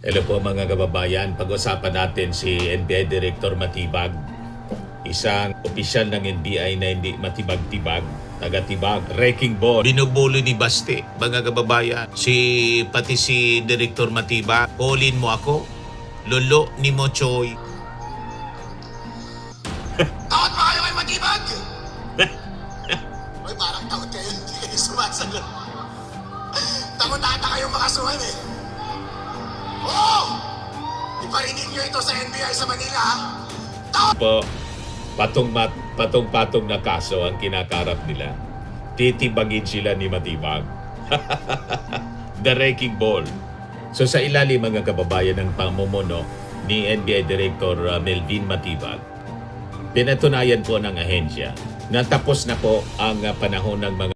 Hello po mga kababayan, pag-usapan natin si NBI Director Matibag, isang opisyal ng NBI na hindi matibag-tibag, taga-tibag, wrecking ball. Binubulo ni Baste, mga kababayan, pati si Director Matibag, callin mo ako, lolo ni Mochoy. Takot ba kayo kay Matibag? Uy, parang takot kayo, hindi kayo sumasagot. Takot ata kayong makasuhan eh. Oo! Iparinig nyo ito sa NBI sa Manila, ha? Takot! Po, patong-patong na kaso ang kinakarap nila. Titibagin sila ni Matibag. The wrecking ball. So sa ilalim mga kababayan ng pamumuno ni NBI Director Melvin Matibag, pinatunayan po ng ahensya na tapos na po ang panahon ng mga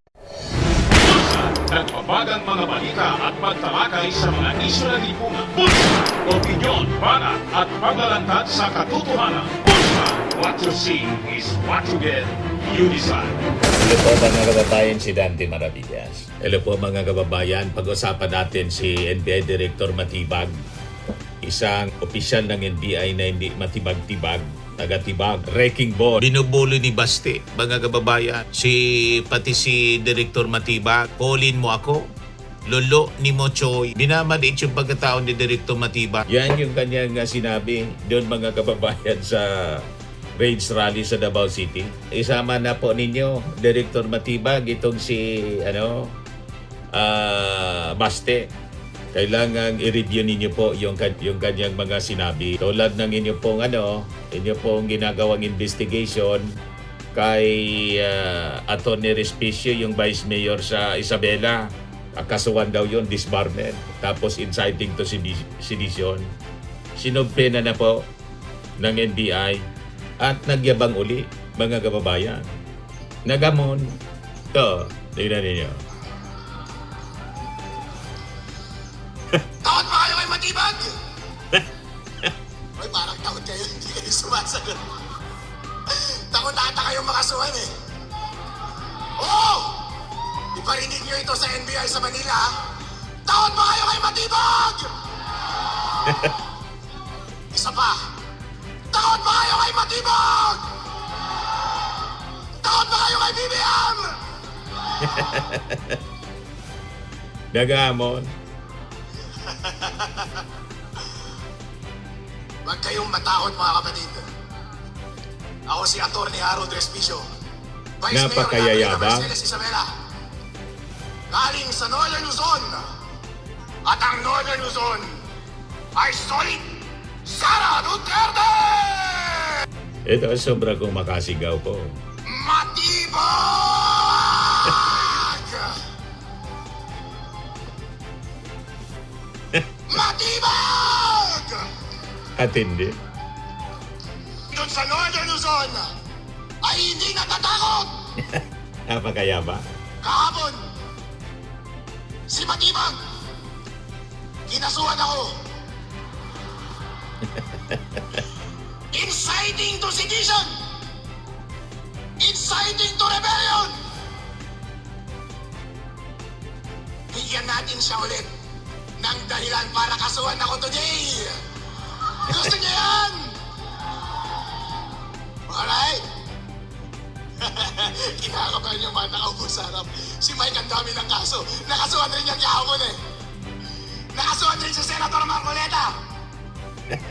nagbabagang mga balita at pagtalakay sa mga isyu ng lipunan. Bulsa, opinyon, banat at paglalantad sa katotohanan. Bulsa, what you see is what you get. You decide. Hello po mga kababayan, si Dante Maravillas. Hello po mga kababayan, pag-usapan natin si NBI Director Matibag, isang opisyal ng NBI na hindi matibag-tibag, taga-tibag, wrecking ball. Binubulo ni Baste, mga kababayan, pati si Director Matibag, callin mo ako, lolo ni Mochoy. Minamaliit yung pagkatao ni Director Matibag. Yan yung kanyang sinabi doon mga kababayan sa Rage Rally sa Davao City. Isama na po ninyo, Director Matibag, itong si Baste. Kailangan i-review ninyo po yung kanyang mga sinabi. Tulad ng inyo pong ginagawang investigation kay Atty. Respicio, yung Vice Mayor sa Isabela. Kasuhan daw yun, disbarment. Tapos inciting to sedition. Sinubpena na po ng NBI at nagyabang uli, mga kababayan. Nagamon. Ito, tignan ninyo. Takot ba kayo kay Matibag? Uy, parang takot kayo, hindi kayo sumasagot. Takot ata kayong makasuhan eh. Oo! Iparinig nyo ito sa NBI sa Manila, ha? Takot ba kayo kay Matibag? Isa pa. Takot ba kayo kay Matibag? Takot ba kayo kay BBM? Nagamon. Huwag kayong matakot mga kapatid. Ako si Atty. Harold Respicio, Vice Mayor Napakayayabang. ng Mercedes Isabela. Galing sa Northern Luzon. At ang Northern Luzon ay solid Sara Duterte! Ito, sobra kong makasigaw po. Matibag! Matibag! At hindi. Doon sa Northern Luzon ay hindi natatakot! Napakayabang. Kahapon, si Matibag, kinasuhan ako. Inciting to sedition! Inciting to rebellion! Bigyan natin siya ulit ng dahilan para kasuhan ako today. Gusto niya yan? Alright. Kinakabahan yung mga nakaupo sa harap. Si Mike ang dami ng kaso. Nakasuhan rin yan kahapon eh. Nakasuhan rin si Senator Marcoleta.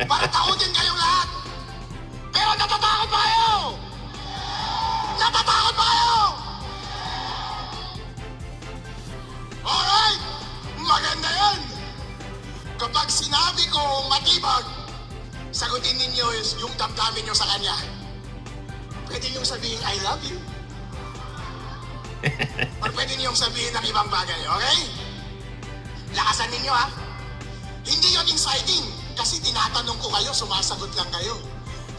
Para takutin kayong lahat. Pero natatakot ba kayo? Natatakot ba kayo? Alright. Maganda yan. Kapag sinabi ko Matibag, sagutin ninyo yung damdamin nyo sa kanya. Pwede niyong sabihin, I love you. Or pwede niyong sabihin ng ibang bagay, okay? Lakasan ninyo, ha? Hindi yun inciting. Kasi tinatanong ko kayo, sumasagot lang kayo.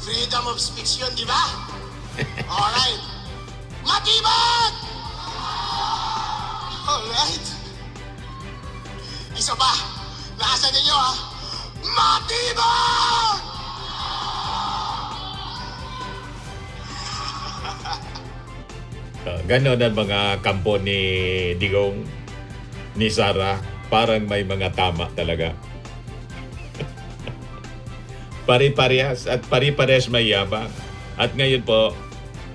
Freedom of speech yun, di ba? Alright. Matibag! Alright. Isa pa. Lakasan ninyo, ha? Matibag! Ganon ang mga kampo ni Digong, ni Sara. Parang may mga tama talaga. Pari-parehas at pari-parehas mayabang. At ngayon po,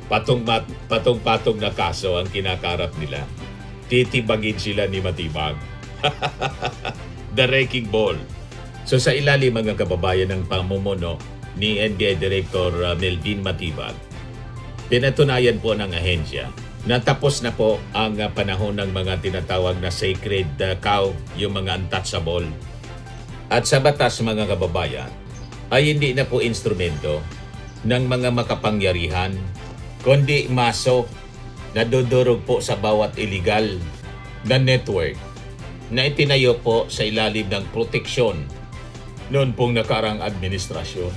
patong-patong na kaso ang kinakarap nila. Titibagin sila ni Matibag. The wrecking ball. So sa ilalim mga kababayan ng pamumuno ni NBI Director Melvin Matibag, pinatunayan po ng ahensya na tapos na po ang panahon ng mga tinatawag na sacred cow, yung mga untouchable. At sa batas mga kababayan, ay hindi na po instrumento ng mga makapangyarihan, kundi maso na dudurog po sa bawat illegal na network na itinayo po sa ilalim ng proteksyon noon pong nakarang administrasyon.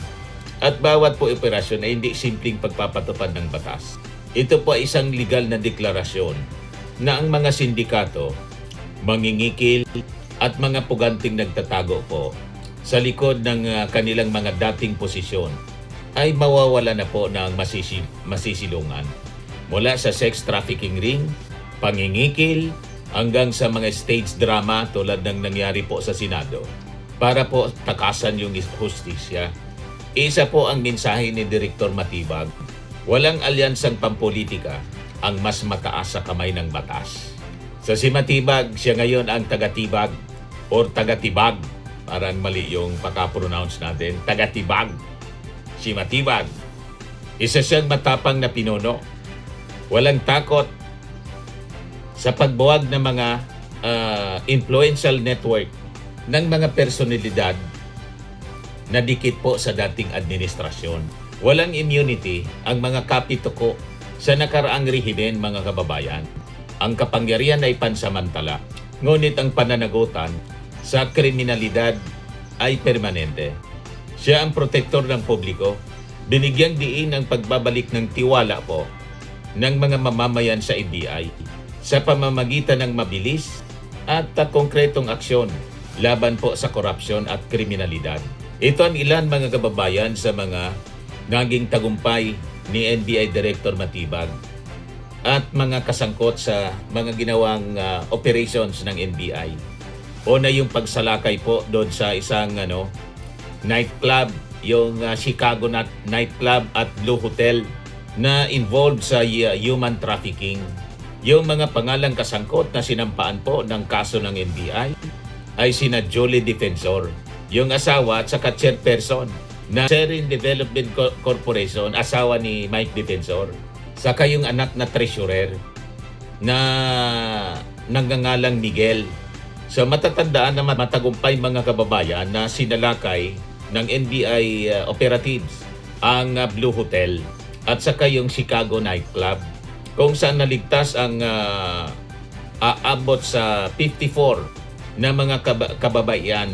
At bawat po operasyon ay hindi simpleng pagpapatupad ng batas. Ito po ay isang legal na deklarasyon na ang mga sindikato, mangingikil at mga puganting nagtatago po sa likod ng kanilang mga dating posisyon ay mawawala na po ng masisilungan. Mula sa sex trafficking ring, pangingikil, hanggang sa mga stage drama tulad ng nangyari po sa Senado para po takasan yung hustisya. Isa po ang mensahe ni Direktor Matibag, walang alyansang pampolitika ang mas mataas sa kamay ng batas. So si Matibag, siya ngayon ang tagatibag or tagatibag. Parang mali yung pagka-pronounce natin. Tagatibag. Si Matibag. Isa siyang matapang na pinuno. Walang takot sa pagbuwag ng mga influential network ng mga personalidad na dikit po sa dating administrasyon. Walang immunity ang mga kapituko sa nakaraang rehimen mga kababayan. Ang kapangyarihan ay pansamantala, ngunit ang pananagutan sa kriminalidad ay permanente. Siya ang protektor ng publiko, binigyang diin ang pagbabalik ng tiwala po ng mga mamamayan sa NBI sa pamamagitan ng mabilis at konkretong aksyon laban po sa korupsyon at kriminalidad. Ito ang ilan mga kababayan sa mga naging tagumpay ni NBI Director Matibag at mga kasangkot sa mga ginawang operations ng NBI. Una yung pagsalakay po doon sa isang nightclub, yung Chicago nightclub at Blue Hotel na involved sa human trafficking. Yung mga pangalang kasangkot na sinampaan po ng kaso ng NBI ay sina Jolie Defensor, yung asawa at saka chairperson na Sharing Development Corporation, asawa ni Mike Defensor. Saka yung anak na treasurer na nangangalang Miguel. So matatandaan na matagumpay mga kababayan na sinalakay ng NBI operatives ang Blue Hotel at saka yung Chicago nightclub kung saan naligtas ang aabot sa 54 na mga kababayan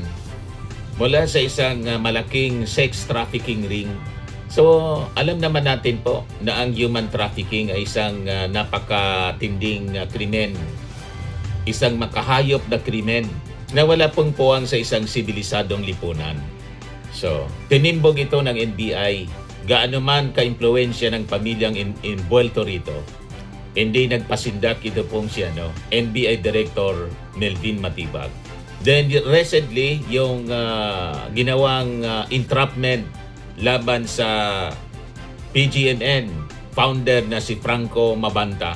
mula sa isang malaking sex trafficking ring. So alam naman natin po na ang human trafficking ay isang napakatinding krimen. Isang makahayop na krimen na wala pong puwang sa isang sibilisadong lipunan. So, tinimbog ito ng NBI, gaano man ka-impluensya ng pamilyang invuelto rito. Hindi nagpasindak ito pong si NBI Director Melvin Matibag. Then recently, yung ginawang entrapment laban sa PGMN founder na si Franco Mabanta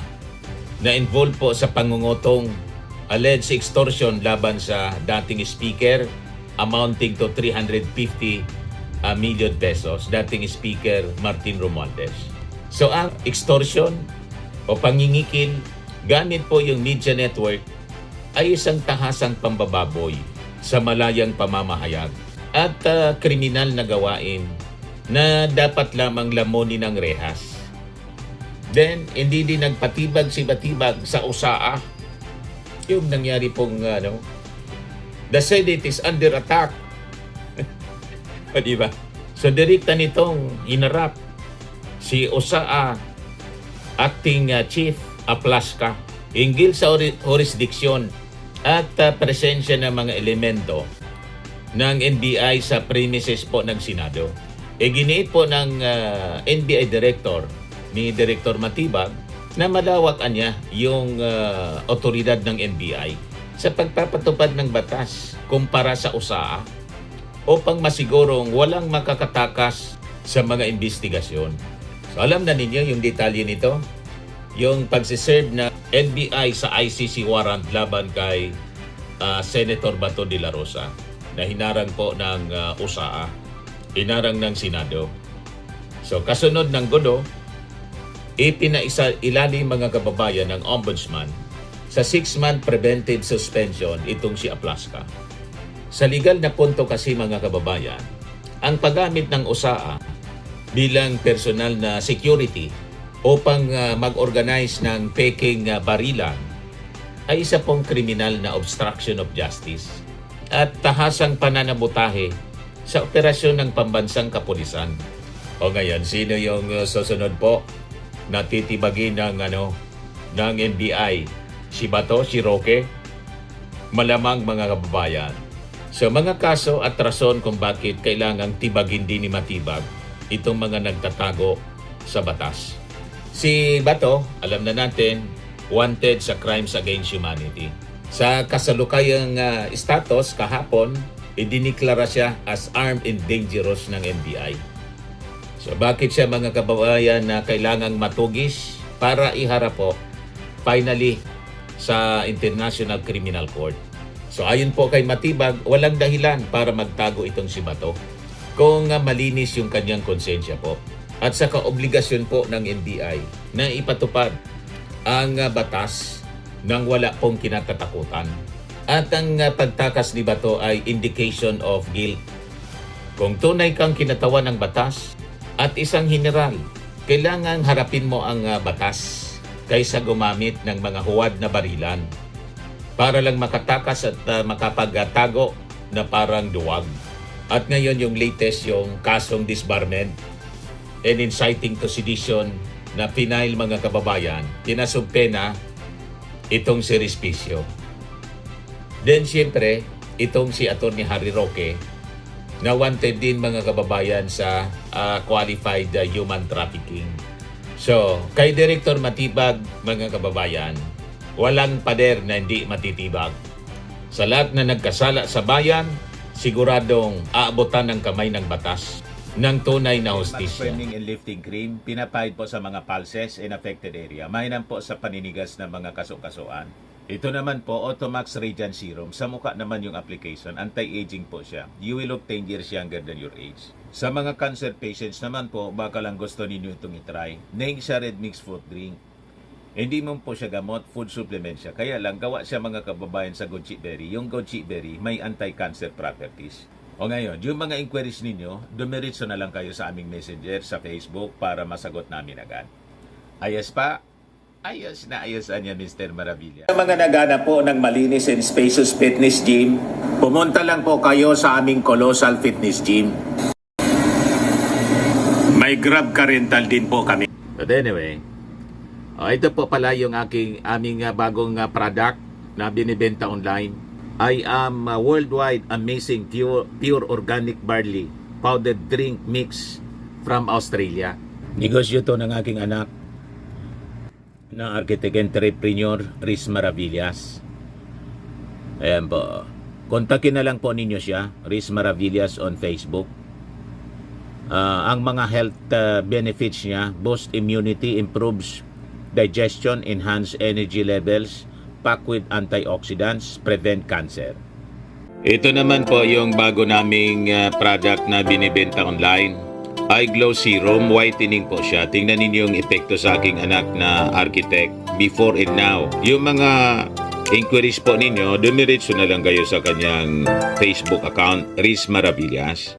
na involved po sa pangungutong alleged extortion laban sa dating speaker amounting to 350 million pesos, dating speaker Martin Romualdez. So ang extortion o pangingikil gamit po yung media network ay isang tahasang pambababoy sa malayang pamamahayag at kriminal na gawain na dapat lamang lamunin ng rehas. Then, hindi din nagpatibag si Matibag sa USAA. Yung nangyari pong, the Senate is under attack. O diba? So, direkta nitong hinarap si USAA Acting Chief Aplaska hinggil sa jurisdiksyon at presensya ng mga elemento ng NBI sa premises po ng Senado. Giniit po ng NBI Director ni Director Matibag na malawakan niya yung otoridad ng NBI sa pagpapatupad ng batas kumpara sa USAA. upang masigurong walang makakatakas sa mga investigasyon. So alam na ninyo yung detalye nito? Yung pagsiserve na NBI sa ICC warrant laban kay Senator Bato de la Rosa na hinarang po ng USAA, hinarang ng Senado. So kasunod ng gulo, ilalim mga kababayan ng Ombudsman sa 6-month preventive suspension itong si Aplaska. Sa legal na punto kasi mga kababayan, ang paggamit ng USAA bilang personal na security upang mag-organize ng peking barilan ay isa pong kriminal na obstruction of justice at tahasang pananabutahe sa operasyon ng pambansang kapulisan. O ngayon, sino yung susunod po na titibagin ng NBI? Si Bato, si Roque? Malamang mga kababayan. So mga kaso at rason kung bakit kailangang tibagin din ni Matibag itong mga nagtatago sa batas. Si Bato, alam na natin, wanted sa crimes against humanity. Sa kasalukayang status kahapon, idiniklara siya as armed and dangerous ng NBI. So bakit siya mga kababayan na kailangang matugis para iharap po finally sa International Criminal Court? So ayon po kay Matibag, walang dahilan para magtago itong si Bato kung malinis yung kanyang konsensya po. At sa kaobligasyon po ng NBI na ipatupad ang batas nang wala pong kinatatakutan. At ang pagtakas ni Bato ay indication of guilt. Kung tunay kang kinatawan ng batas at isang general, kailangan harapin mo ang batas kaysa gumamit ng mga huwad na barilan para lang makatakas at makapagtago na parang duwag. At ngayon yung latest, yung kasong disbarment and inciting to sedition na pinail mga kababayan, pinasumpena itong si Respicio. Then siyempre, itong si Atty. Harry Roque na wanted din mga kababayan sa qualified human trafficking. So, kay Director Matibag mga kababayan, walang pader na hindi matitibag. Sa lahat na nagkasala sa bayan, siguradong aabutan ng kamay ng batas ng tunay na hustisya. Burning and lifting cream, pinapahid po sa mga pulses in affected area. Mainam po sa paninigas ng mga kaso-kasuan. Ito naman po, Automax Radiant Serum. Sa mukha naman yung application, anti-aging po siya. You will look 10 years younger than your age. Sa mga cancer patients naman po, baka lang gusto ninyo itong itry. Naing siya red mixed fruit drink. Hindi mo po siya gamot, food supplement siya. Kaya lang, gawa siya mga kababayan sa goji berry. Yung goji berry, may anti-cancer properties. O ngayon, yung mga inquiries ninyo, dumiritso na lang kayo sa aming messenger sa Facebook para masagot namin agad. Ayos pa? Ayos na ayos niya, Mr. Maravilla. Sa mga naghanap po ng malinis and spacious fitness gym, pumunta lang po kayo sa aming Colossal Fitness Gym. May Grab car rental din po kami. But anyway, ito po pala yung aming bagong product na binibenta online. I am worldwide amazing pure organic barley powdered drink mix from Australia. Negosyo to ng aking anak na architect entrepreneur Riz Maravillas. Ayan po. Kontakin na lang po ninyo siya, Riz Maravillas on Facebook. Ang mga health benefits niya, boost immunity, improves digestion, enhance energy levels, pack with antioxidants, prevent cancer. Ito naman po yung bago naming product na binibenta online. Eye Glow Serum, whitening po siya. Tingnan ninyo yung epekto sa aking anak na architect before and now. Yung mga inquiries po ninyo, dumiretso na lang kayo sa kanyang Facebook account, Riz Maravillas.